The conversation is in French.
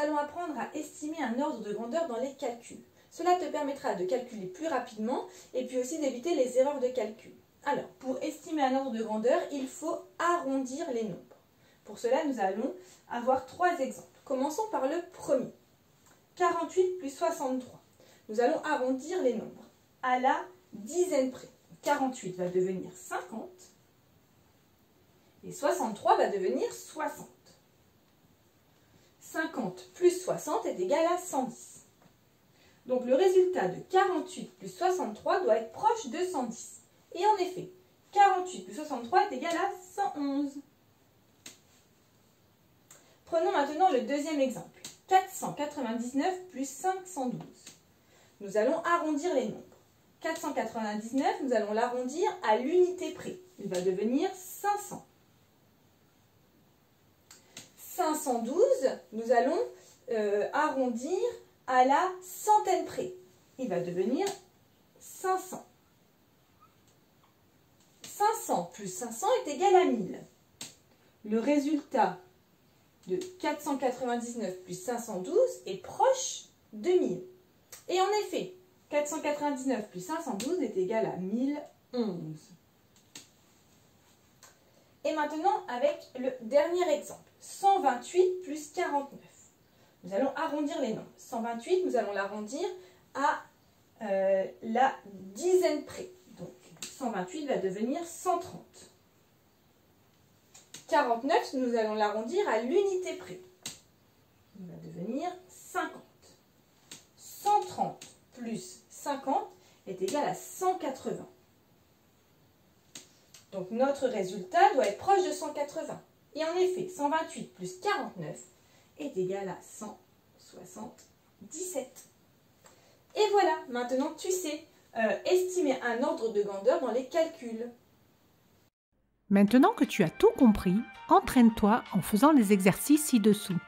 allons apprendre à estimer un ordre de grandeur dans les calculs. Cela te permettra de calculer plus rapidement et puis aussi d'éviter les erreurs de calcul. Alors, pour estimer un ordre de grandeur, il faut arrondir les nombres. Pour cela, nous allons avoir 3 exemples. Commençons par le premier. 48 plus 63. Nous allons arrondir les nombres à la dizaine près. 48 va devenir 50 et 63 va devenir 60. 50 plus 60 est égal à 110. Donc le résultat de 48 plus 63 doit être proche de 110. Et en effet, 48 plus 63 est égal à 111. Prenons maintenant le deuxième exemple. 499 plus 512. Nous allons arrondir les nombres. 499, nous allons l'arrondir à l'unité près. Il va devenir 500. 512, nous allons arrondir à la centaine près. Il va devenir 500. 500 plus 500 est égal à 1000. Le résultat de 499 plus 512 est proche de 1000. Et en effet, 499 plus 512 est égal à 1011. Et maintenant, avec le dernier exemple, 128 plus 49. Nous allons arrondir les nombres. 128, nous allons l'arrondir à la dizaine près. Donc, 128 va devenir 130. 49, nous allons l'arrondir à l'unité près. Il va devenir 50. 130 plus 50 est égal à 180. Donc notre résultat doit être proche de 180. Et en effet, 128 plus 49 est égal à 177. Et voilà, maintenant tu sais estimer un ordre de grandeur dans les calculs. Maintenant que tu as tout compris, entraîne-toi en faisant les exercices ci-dessous.